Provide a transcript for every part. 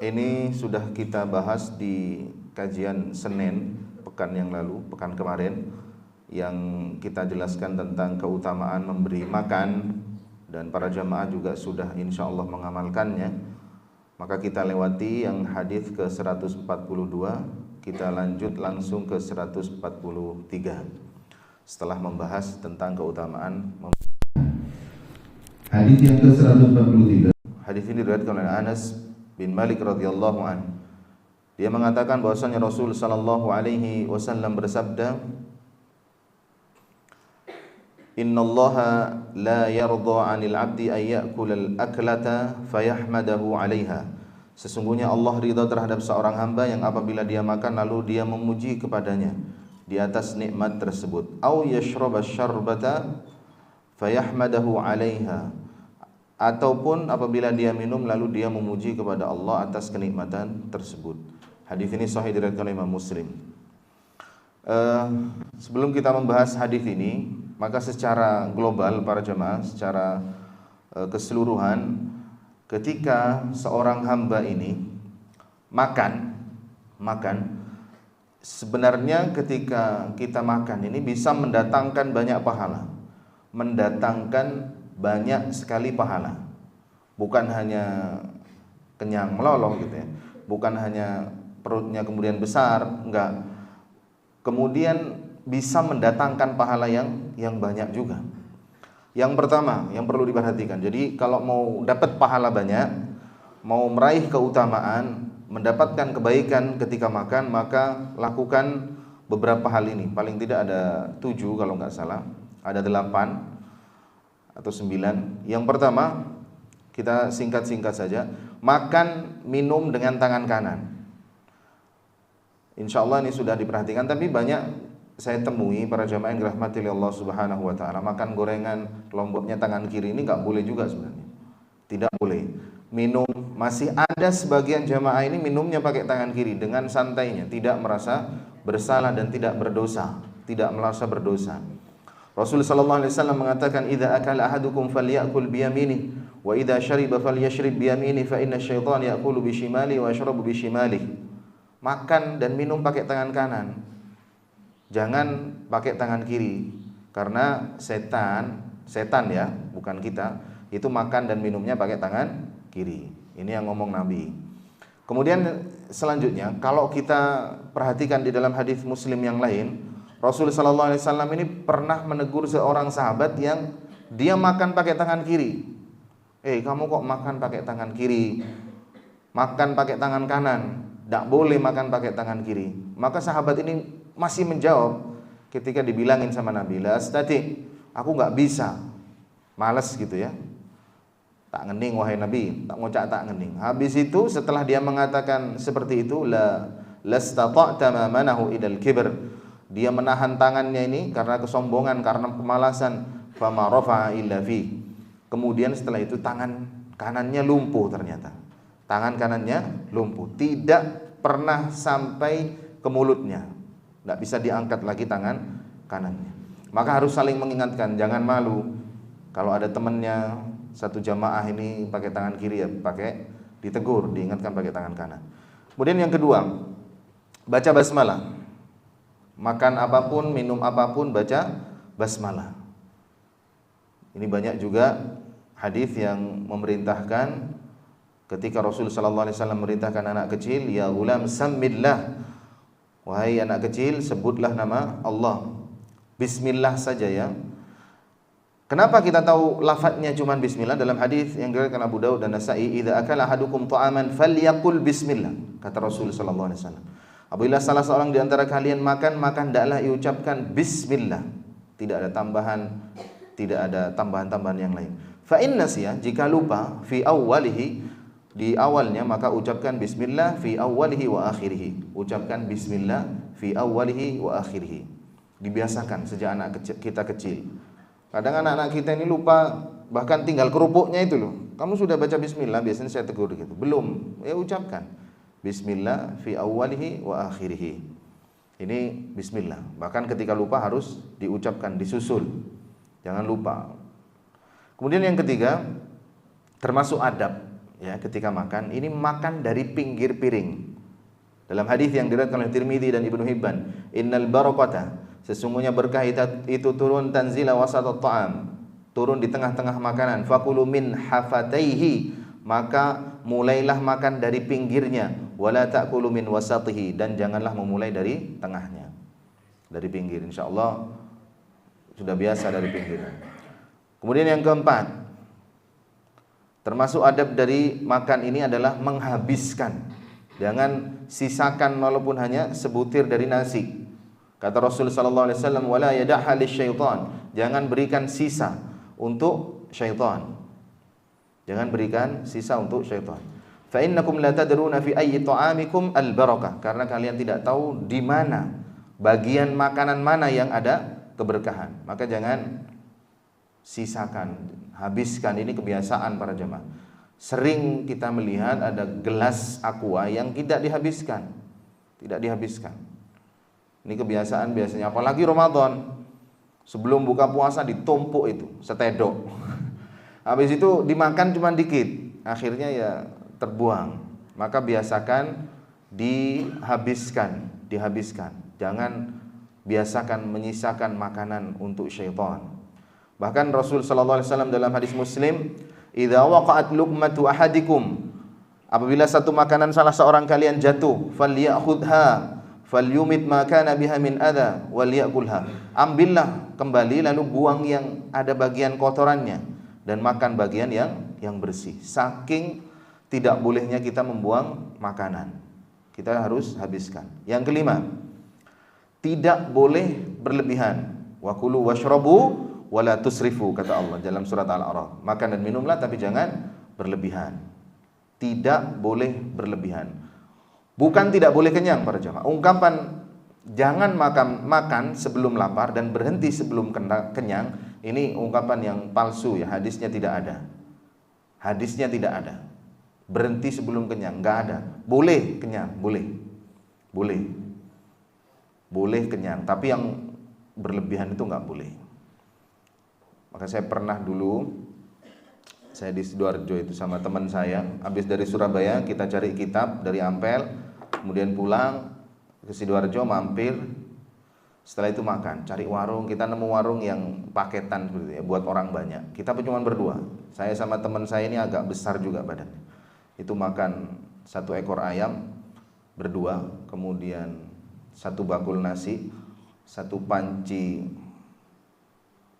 Ini sudah kita bahas di kajian Senin pekan yang lalu, pekan kemarin, yang kita jelaskan tentang keutamaan memberi makan, dan para jamaah juga sudah insya Allah mengamalkannya. Maka kita lewati yang hadis ke 142, kita lanjut langsung ke 143 setelah membahas tentang keutamaan hadis yang ke 143. Hadis ini diriwayatkan oleh Anas bin Malik radhiyallahu anhu. Dia mengatakan bahwasanya Rasul sallallahu alaihi wasallam bersabda, "Innallaha la yardha 'anil 'abdi ay ya'kula al-aklata fayahmadahu 'alaiha." Sesungguhnya Allah ridha terhadap seorang hamba yang apabila dia makan lalu dia memuji kepadanya di atas nikmat tersebut. Au yashraba syarbata fayahmadahu 'alaiha. Ataupun apabila dia minum lalu dia memuji kepada Allah atas kenikmatan tersebut. Hadis ini sahih diriwayatkan oleh Imam Muslim. Sebelum kita membahas hadis ini, maka secara global para jemaah, secara keseluruhan, ketika seorang hamba ini makan, sebenarnya ketika kita makan ini bisa mendatangkan banyak pahala, mendatangkan banyak sekali pahala. Bukan hanya kenyang meloloh gitu ya, bukan hanya perutnya kemudian besar, enggak. Kemudian bisa mendatangkan pahala yang banyak juga. Yang pertama yang perlu diperhatikan, jadi kalau mau dapat pahala banyak, mau meraih keutamaan, mendapatkan kebaikan ketika makan, maka lakukan beberapa hal ini. Paling tidak ada 7 kalau nggak salah, ada 8 atau 9. Yang pertama, kita singkat-singkat saja, makan minum dengan tangan kanan. Insya Allah ini sudah diperhatikan, tapi banyak saya temui para jamaah yang dirahmati oleh Allah Subhanahu wa taala, makan gorengan lomboknya tangan kiri ini nggak boleh juga sebenarnya. Tidak boleh. Minum, masih ada sebagian jamaah ini minumnya pakai tangan kiri dengan santainya, tidak merasa bersalah dan tidak berdosa, tidak merasa berdosa. Rasul sallallahu alaihi wasallam mengatakan, "Idza akala ahadukum falyakul biyaminihi wa idza syariba falyashrib biyaminihi fa inna asy-syaitana ya'kulu bishimalihi wa yashrabu bishimalihi." Makan dan minum pakai tangan kanan. Jangan pakai tangan kiri, karena setan ya, bukan kita, itu makan dan minumnya pakai tangan kiri. Ini yang ngomong Nabi. Kemudian selanjutnya, kalau kita perhatikan di dalam hadis Muslim yang lain, Rasul sallallahu alaihi wasallam ini pernah menegur seorang sahabat yang dia makan pakai tangan kiri. Kamu kok makan pakai tangan kiri? Makan pakai tangan kanan. Tidak boleh makan pakai tangan kiri. Maka sahabat ini masih menjawab ketika dibilangin sama Nabi, "La astati, aku nggak bisa." Malas gitu ya. Tak ngening wahai Nabi, tak ngocak tak ngening. Habis itu setelah dia mengatakan seperti itu, la lastata'ta ma manahu idal kibr. Dia menahan tangannya ini karena kesombongan, karena kemalasan. Fama rafa'a illa fi. Kemudian setelah itu tangan kanannya lumpuh ternyata. Tangan kanannya lumpuh, tidak pernah sampai ke mulutnya. Tidak bisa diangkat lagi tangan kanannya. Maka harus saling mengingatkan, jangan malu. Kalau ada temannya satu jamaah ini pakai tangan kiri, ya pakai, ditegur, diingatkan pakai tangan kanan. Kemudian yang kedua, baca basmalah. Makan apapun, minum apapun, baca basmalah. Ini banyak juga hadis yang memerintahkan ketika Rasul sallallahu alaihi wasallam memerintahkan anak kecil, "Ya ghulam sammillah." Wahai anak kecil, sebutlah nama Allah. Bismillah saja ya. Kenapa kita tahu lafadznya cuma bismillah? Dalam hadis yang diriwayatkan Abu Daud dan Nasa'i, "Idza akala ahadukum ta'aman falyaqul bismillah." Kata Rasul sallallahu alaihi wasallam, apabila salah seorang di antara kalian makan, maka hendaklah diucapkan bismillah. Tidak ada tambahan-tambahan yang lain. Fa in nasiya, jika lupa, fi awwalihi, di awalnya, maka ucapkan bismillah fi awwalihi wa akhirih. Ucapkan bismillah fi awwalihi wa akhirih. Dibiasakan sejak kita kecil. Kadang anak-anak kita ini lupa, bahkan tinggal kerupuknya itu loh. Kamu sudah baca bismillah, biasanya saya tegur gitu. Belum, ya ucapkan bismillah fi awwalihi wa akhirih. Ini bismillah. Bahkan ketika lupa harus diucapkan, disusul. Jangan lupa. Kemudian yang ketiga, termasuk adab. ya ketika makan, ini makan dari pinggir piring. Dalam hadis yang diriwayatkan oleh Tirmidzi dan Ibnu Hibban, innal barakata, sesungguhnya berkah itu turun tanzila wasatat ta'am, turun di tengah-tengah makanan. Fakulu min hafataihi, maka mulailah makan dari pinggirnya. Wala ta'kulu min wasatihi, dan janganlah memulai dari tengahnya, dari pinggir. Insyaallah sudah biasa dari pinggir. Kemudian yang keempat, termasuk adab dari makan ini adalah menghabiskan. Jangan sisakan walaupun hanya sebutir dari nasi. Kata Rasul sallallahu alaihi wasallam, wala yad'ha lisyaitan, jangan berikan sisa untuk syaitan. Jangan berikan sisa untuk syaitan. Fa innakum la tadruna fi ayyi ta'amikum al-barakah, karena kalian tidak tahu di mana bagian makanan mana yang ada keberkahan. Maka jangan sisakan, habiskan. Ini kebiasaan para jemaah. Sering kita melihat ada gelas aqua yang tidak dihabiskan. Tidak dihabiskan. Ini kebiasaan biasanya, apalagi Ramadan. Sebelum buka puasa ditumpuk itu, setedok. Habis itu dimakan cuma dikit, akhirnya ya terbuang. Maka biasakan dihabiskan. Jangan biasakan menyisakan makanan untuk syaitan. Bahkan Rasul sallallahu alaihi wasallam dalam hadis Muslim, idza waqa'at luqmatu ahadikum, apabila satu makanan salah seorang kalian jatuh, falyakhudha falyumit ma kana biha min adha walyakulha, ambillah kembali lalu buang yang ada bagian kotorannya dan makan bagian yang bersih. Saking tidak bolehnya kita membuang makanan, kita harus habiskan. Yang kelima, tidak boleh berlebihan. Wa kulu washrabu wala tusrifu, kata Allah dalam surat Al-A'raf. Makan dan minumlah tapi jangan berlebihan. Tidak boleh berlebihan. Bukan tidak boleh kenyang para jemaah. Ungkapan jangan makan sebelum lapar dan berhenti sebelum kenyang, ini ungkapan yang palsu ya. Hadisnya tidak ada. Hadisnya tidak ada. Berhenti sebelum kenyang, enggak ada. Boleh kenyang, boleh. Boleh kenyang, tapi yang berlebihan itu enggak boleh. Maka saya pernah dulu, saya di Sidoarjo itu sama teman saya, habis dari Surabaya kita cari kitab dari Ampel, kemudian pulang ke Sidoarjo mampir, setelah itu makan, cari warung, kita nemu warung yang paketan seperti itu, buat orang banyak. Kita cuma berdua, saya sama teman saya ini agak besar juga badannya. Itu makan 1 ekor ayam berdua, kemudian 1 bakul nasi, 1 panci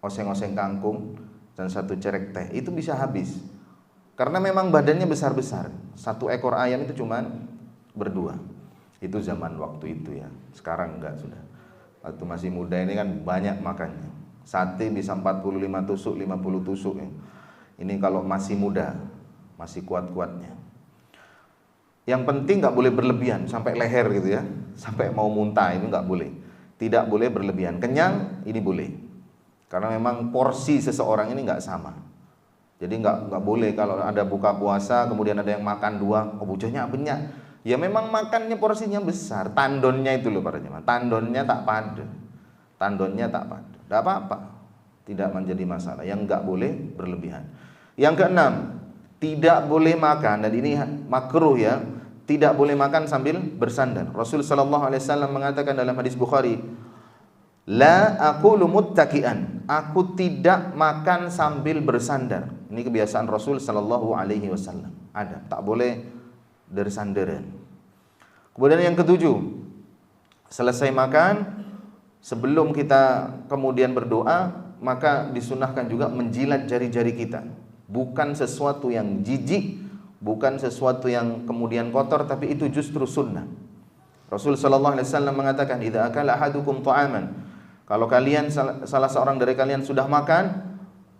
oseng-oseng kangkung, dan 1 cerek teh. Itu bisa habis karena memang badannya besar-besar. 1 ekor ayam itu cuman berdua. Itu zaman waktu itu ya. Sekarang enggak, sudah. Waktu masih muda ini kan banyak makannya. Sate bisa 45 tusuk, 50 tusuk ya. Ini kalau masih muda, masih kuat-kuatnya. Yang penting enggak boleh berlebihan sampai leher gitu ya. Sampai mau muntah, ini enggak boleh. Tidak boleh berlebihan. Kenyang ini boleh. Karena memang porsi seseorang ini nggak sama. Jadi nggak boleh kalau ada buka puasa kemudian ada yang makan 2, oh bocahnya banyak. Ya memang makannya porsinya besar, tandonnya itu loh para jemaah. Tandonnya tak pada. Tidak apa-apa. Tidak menjadi masalah. Yang nggak boleh berlebihan. Yang keenam, tidak boleh makan, dan ini makruh ya. Tidak boleh makan sambil bersandar. Rasul sallallahu alaihi wasallam mengatakan dalam hadis Bukhari, la aqulu muttaqian, aku tidak makan sambil bersandar. Ini kebiasaan Rasul sallallahu alaihi wasallam. Ada, tak boleh bersandaran. Kemudian yang ketujuh, selesai makan, sebelum kita kemudian berdoa, maka disunahkan juga menjilat jari-jari kita. Bukan sesuatu yang jijik, bukan sesuatu yang kemudian kotor, tapi itu justru sunnah. Rasul sallallahu alaihi wasallam mengatakan, idza akala ahadukum ta'aman, kalau kalian salah seorang dari kalian sudah makan,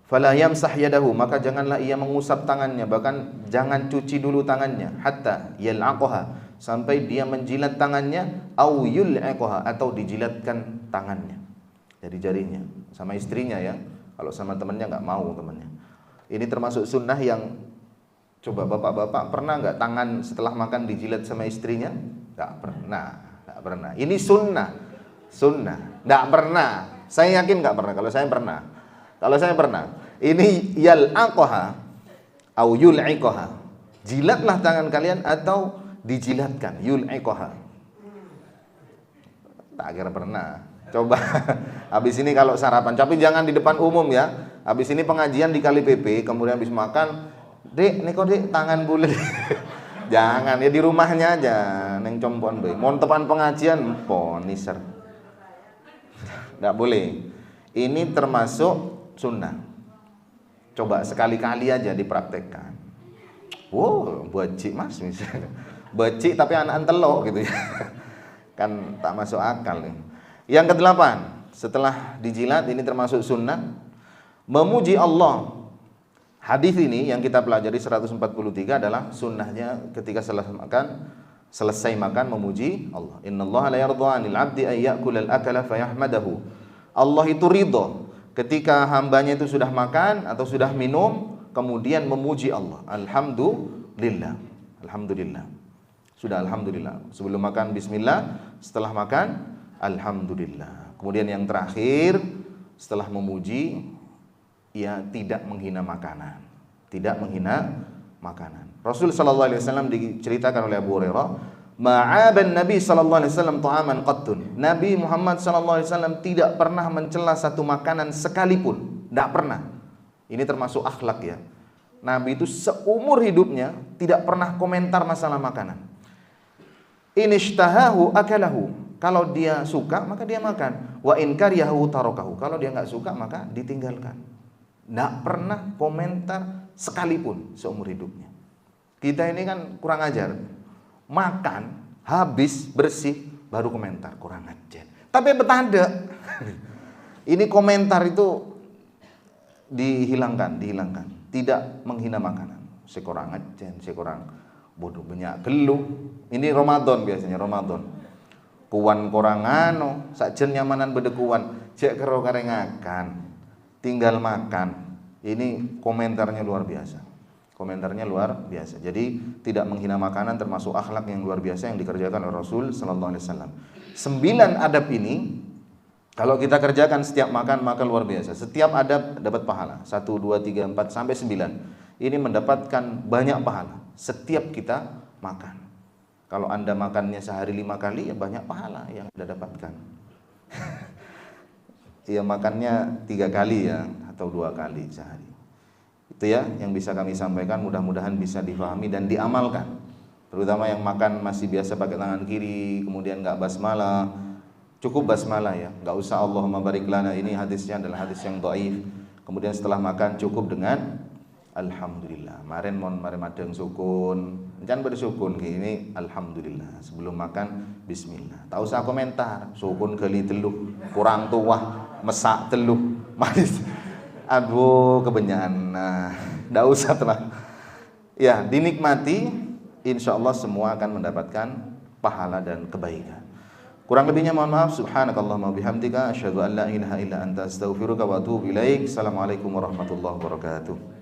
fala yamsah yadahu, maka janganlah ia mengusap tangannya, bahkan jangan cuci dulu tangannya, hatta yal'aqaha, sampai dia menjilat tangannya, au yul'aqaha, atau dijilatkan tangannya. Jadi jarinya sama istrinya ya. Kalau sama temannya enggak mau temannya. Ini termasuk sunnah yang, coba bapak-bapak pernah enggak tangan setelah makan dijilat sama istrinya? Enggak pernah. Ini sunnah. Enggak pernah. Saya yakin enggak pernah. Kalau saya pernah. Ini yal'aqaha au yul'iqaha. Jilatlah tangan kalian atau dijilatkan. Yul'iqaha. Tak kira pernah. Coba habis ini kalau sarapan, tapi jangan di depan umum ya. Habis ini pengajian di Kali PP, kemudian habis makan, "Dek, nih kok Dek, tangan bulet." Jangan, ya di rumahnya aja, neng compon bae. Montepan pengajian poniser. Enggak boleh. Ini termasuk sunnah. Coba sekali-kali aja dipraktekkan. Wow, becik Mas misalnya. Becik tapi anak telok gitu ya. Kan tak masuk akal nih. Yang kedelapan, setelah dijilat ini termasuk sunnah, memuji Allah. Hadis ini yang kita pelajari 143 adalah sunnahnya ketika selesai makan memuji Allah. Innallaha la yardha 'anil 'abdi ay ya'kula al-akala fayahmadahu. Allah itu ridho ketika hambanya itu sudah makan atau sudah minum kemudian memuji Allah. Alhamdulillah. Alhamdulillah. Sudah alhamdulillah. Sebelum makan bismillah, setelah makan alhamdulillah. Kemudian yang terakhir setelah memuji, ia tidak menghina makanan. Tidak menghina makanan. Rasul sallallahu alaihi wasallam diceritakan oleh Abu Hurairah, ma'aban Nabi sallallahu alaihi wasallam ta'aman qattun. Nabi Muhammad sallallahu alaihi wasallam tidak pernah mencela satu makanan sekalipun. Tidak pernah. Ini termasuk akhlak ya. Nabi itu seumur hidupnya tidak pernah komentar masalah makanan. Inishtahahu akalahu. Kalau dia suka maka dia makan. Wa in kariyahu tarakahu. Kalau dia enggak suka maka ditinggalkan. Enggak pernah komentar sekalipun seumur hidupnya. Kita ini kan kurang ajar. Makan habis bersih baru komentar, kurang ajar. Tapi betanda. Ini komentar itu dihilangkan. Tidak menghina makanan. Sekurang ajar, sekurang bodoh banyak geluh. Ini Ramadan biasanya, Ramadan. Kuwan korangano, sajen nyamanan bedekuan, cek kero karengakan. Tinggal makan. Ini komentarnya luar biasa. Komentarnya luar biasa. Jadi tidak menghina makanan termasuk akhlak yang luar biasa yang dikerjakan oleh Rasul sallallahu alaihi wasallam. 9 adab ini kalau kita kerjakan setiap makan maka luar biasa. Setiap adab dapat pahala. 1 2 3 4 sampai 9. Ini mendapatkan banyak pahala setiap kita makan. Kalau Anda makannya sehari 5 kali ya banyak pahala yang Anda dapatkan. Ya makannya 3 kali ya atau 2 kali sehari. Itu ya yang bisa kami sampaikan, mudah-mudahan bisa difahami dan diamalkan. Terutama yang makan masih biasa pakai tangan kiri, kemudian enggak basmalah. Cukup basmalah ya, enggak usah Allahumma barik lana. Ini hadisnya adalah hadis yang dhaif. Kemudian setelah makan cukup dengan alhamdulillah. Maren madeng sukun. Jangan bersukun ini alhamdulillah. Sebelum makan bismillah. Tak usah komentar, sukun kali teluh, kurang tua, mesak teluh, manis. Aduh kebenyahan. Nah, enggak usah telah. Ya, dinikmati, insyaallah semua akan mendapatkan pahala dan kebaikan. Kurang lebihnya mohon maaf. Subhanakallahumma bihamdika asyhadu an la ilaha illa anta astaghfiruka wa atubu ilaik. Assalamualaikum warahmatullahi wabarakatuh.